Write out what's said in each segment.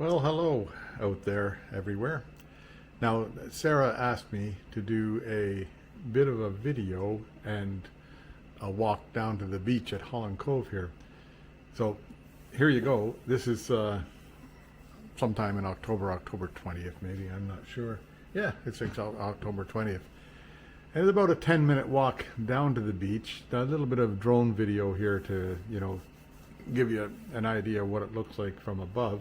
Well, hello out there everywhere. Now, Sarah asked me to do a bit of a video and a walk down to the beach at Holland Cove here. So here you go. This is sometime in October 20th maybe, I'm not sure. Yeah, it's October 20th. And it's about a 10-minute walk down to the beach. A little bit of drone video here to, give you an idea of what it looks like from above.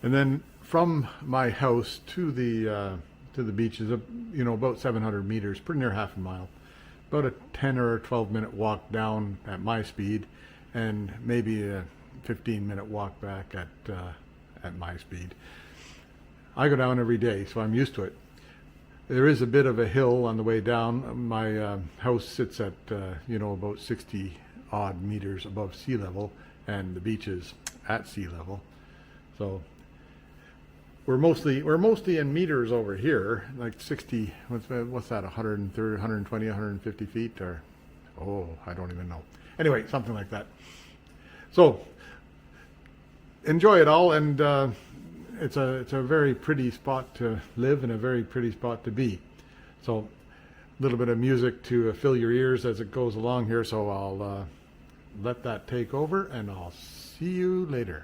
And then from my house to the beach is about 700 meters, pretty near half a mile. About a 10 or 12-minute walk down at my speed, and maybe a 15-minute walk back at my speed. I go down every day, so I'm used to it. There is a bit of a hill on the way down. My house sits at about 60 odd meters above sea level, and the beach is at sea level. So we're mostly in meters over here, like 60, what's that, 130, 120, 150 feet, or, oh, I don't even know. Anyway, something like that. So enjoy it all, and it's a very pretty spot to live and a very pretty spot to be. So a little bit of music to fill your ears as it goes along here, so I'll let that take over, and I'll see you later.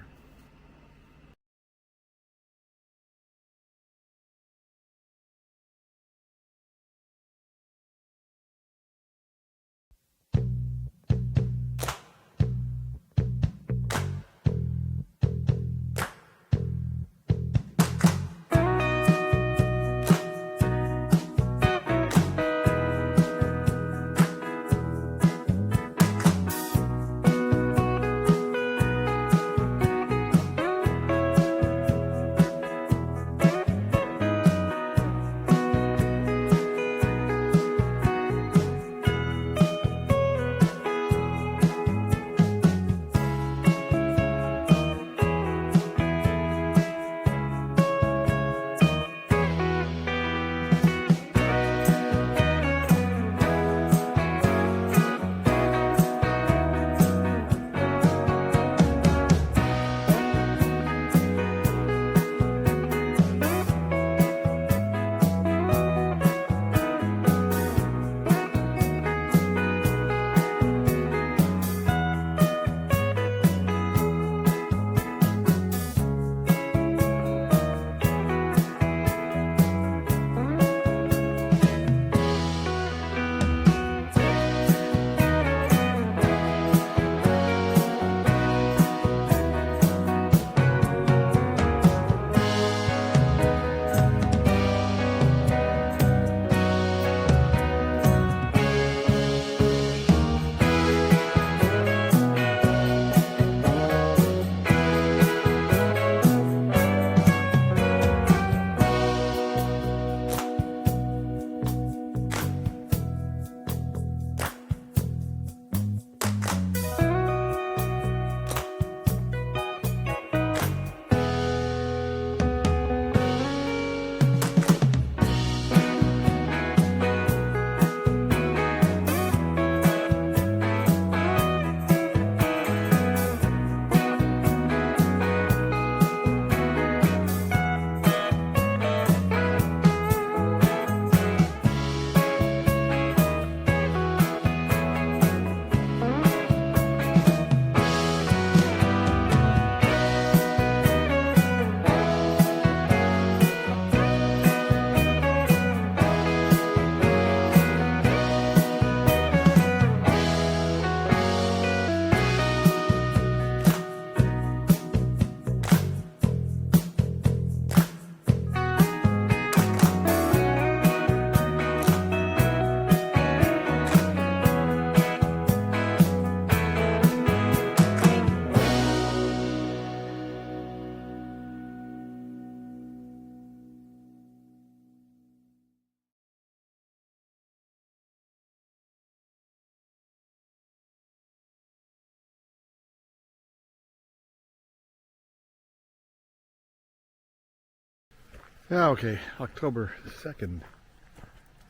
Yeah, okay, October 2nd,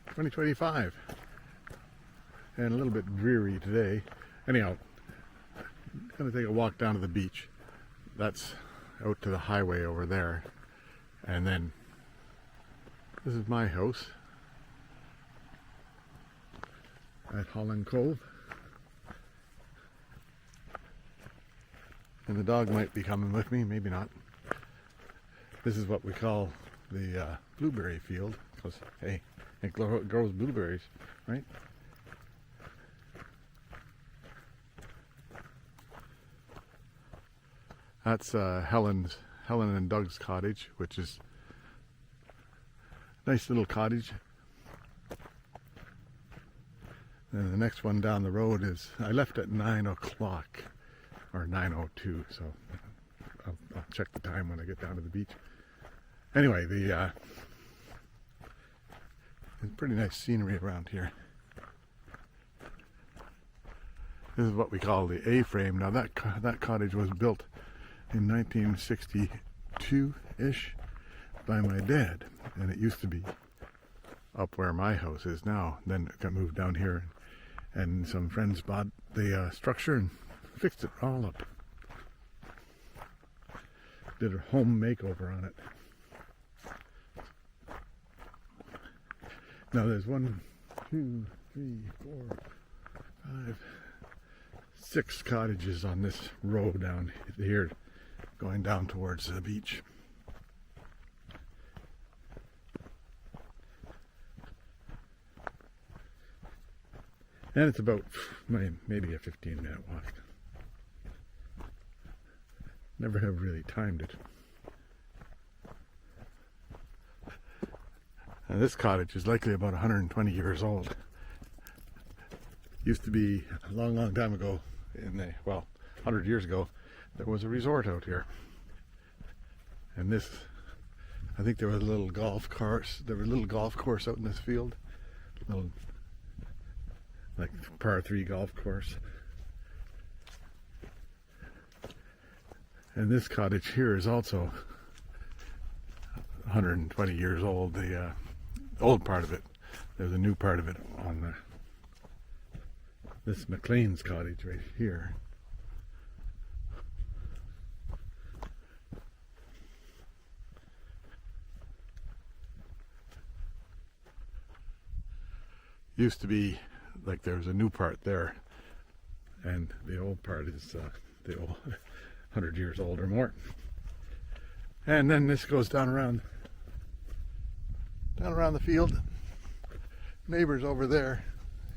2025. And a little bit dreary today. Anyhow, I'm gonna take a walk down to the beach. That's out to the highway over there. And then this is my house at Holland Cove. And the dog might be coming with me, maybe not. This is what we call the blueberry field, because hey, it grows blueberries, right? That's Helen and Doug's cottage, which is a nice little cottage. And the next one down the road is, I left at 9 o'clock, or 9:02, so I'll check the time when I get down to the beach. Anyway, there's pretty nice scenery around here. This is what we call the A-frame. Now that cottage was built in 1962-ish by my dad, and it used to be up where my house is now. Then it got moved down here, and some friends bought the structure and fixed it all up. Did a home makeover on it. Now there's 1, 2, 3, 4, 5, 6 cottages on this row down here, going down towards the beach. And it's about maybe a 15-minute walk. Never have really timed it. And this cottage is likely about 120 years old. Used to be a long, long time ago, 100 years ago, there was a resort out here. And this, I think there was a little golf course. There was a little golf course out in this field. Little, like par 3 golf course. And this cottage here is also 120 years old. The old part of it. There's a new part of it on this McLean's cottage right here. Used to be like there's a new part there, and the old part is the old 100 years old or more. And then this goes down around the field. Neighbors over there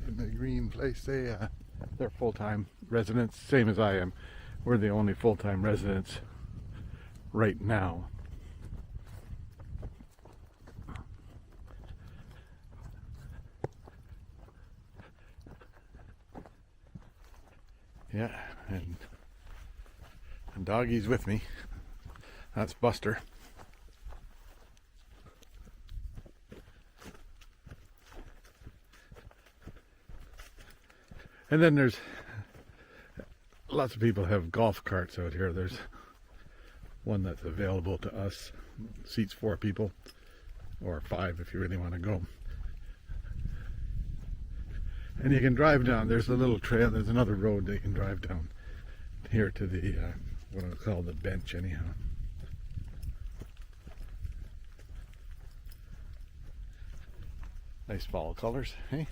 in the green place, they're full-time residents, same as I am. We're the only full-time residents right now. Yeah, and Doggy's with me. That's Buster. And then there's lots of people have golf carts out here. There's one that's available to us, seats 4 people, or 5 if you really want to go. And you can drive down. There's a little trail. There's another road that you can drive down here to the what I'll call the bench, anyhow. Nice fall colors, hey?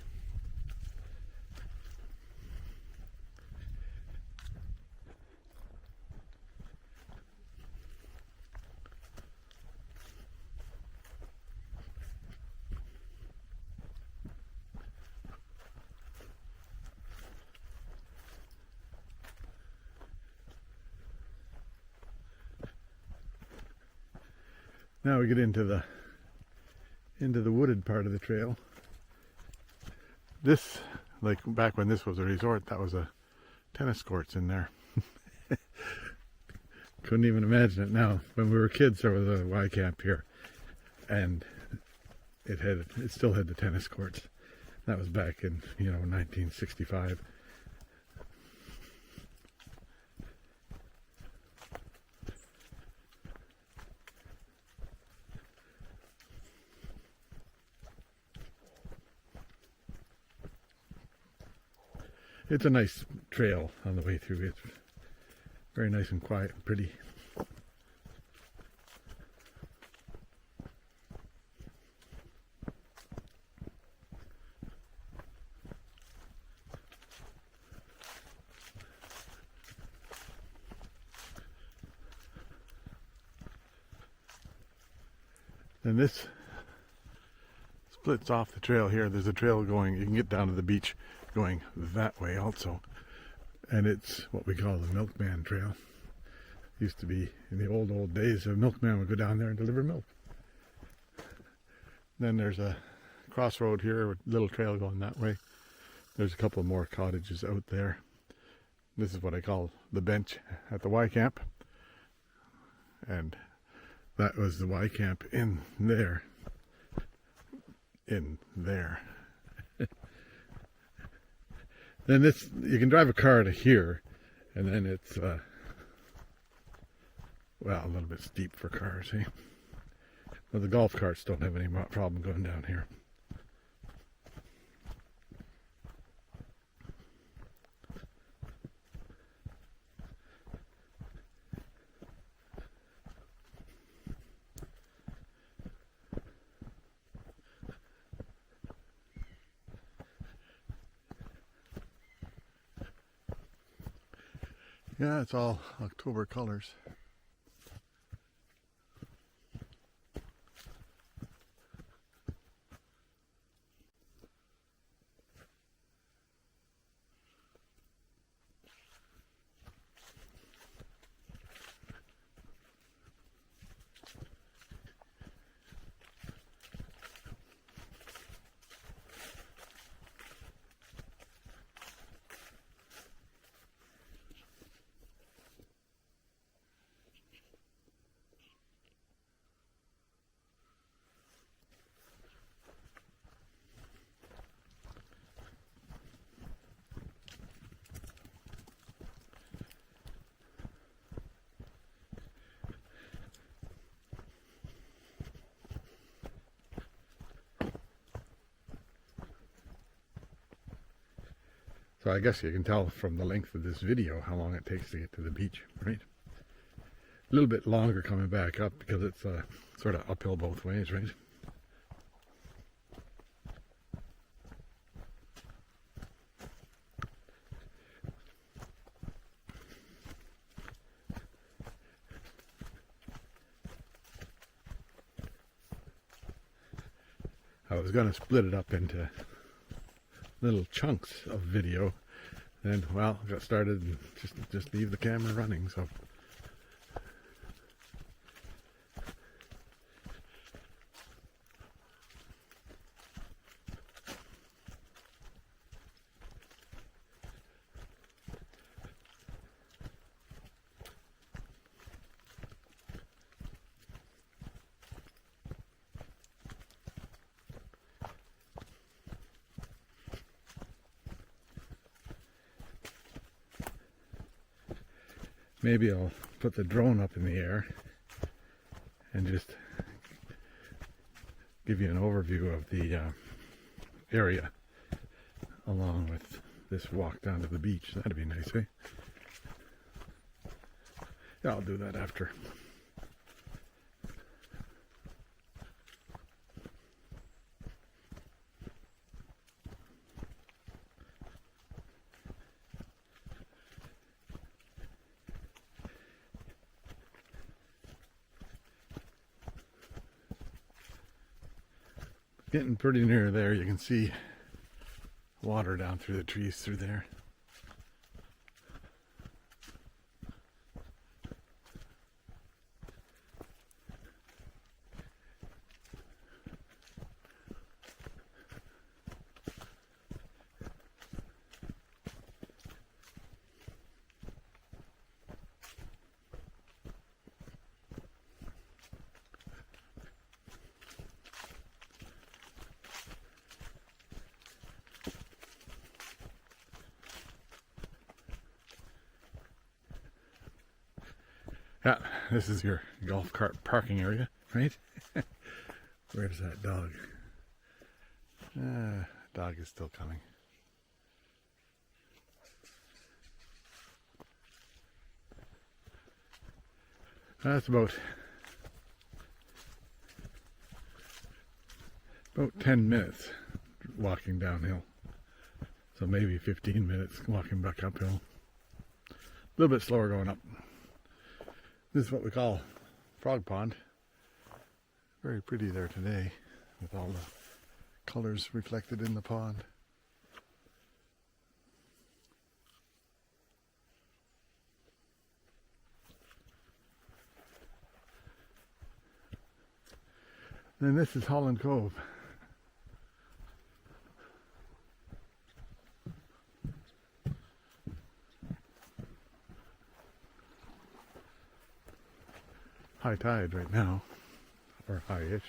Now we get into the wooded part of the trail. This, like back when this was a resort, that was a tennis courts in there. Couldn't even imagine it now. When we were kids, there was a Y camp here, and it still had the tennis courts. That was back in 1965. It's a nice trail on the way through. It's very nice and quiet and pretty. And this splits off the trail here. There's a trail going, you can get down to the beach going that way also. And it's what we call the Milkman Trail. Used to be, in the old days, a milkman would go down there and deliver milk. Then there's a crossroad here with a little trail going that way. There's a couple more cottages out there. This is what I call the bench at the Y camp. And that was the Y camp in there. In there. Then this, you can drive a car to here, and then it's, well, a little bit steep for cars, eh? But the golf carts don't have any problem going down here. Yeah, it's all October colors. So I guess you can tell from the length of this video how long it takes to get to the beach, right? A little bit longer coming back up because it's sort of uphill both ways, right? I was going to split it up into little chunks of video, and well, got started and just leave the camera running. So maybe I'll put the drone up in the air and just give you an overview of the area along with this walk down to the beach. That'd be nice, eh? Yeah, I'll do that after. Getting pretty near there. You can see water down through the trees through there. Yeah, this is your golf cart parking area, right? Where's that dog? Dog is still coming. That's about 10 minutes walking downhill. So maybe 15 minutes walking back uphill. A little bit slower going up. This is what we call frog pond. Very pretty there today with all the colors reflected in the pond. And this is Holland Cove. High tide right now, or high-ish.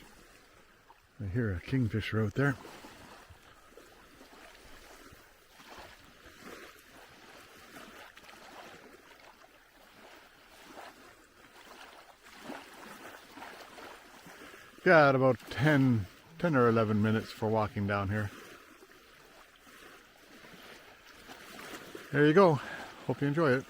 I hear a kingfisher out there. Got about 10 or 11 minutes for walking down here. There you go. Hope you enjoy it.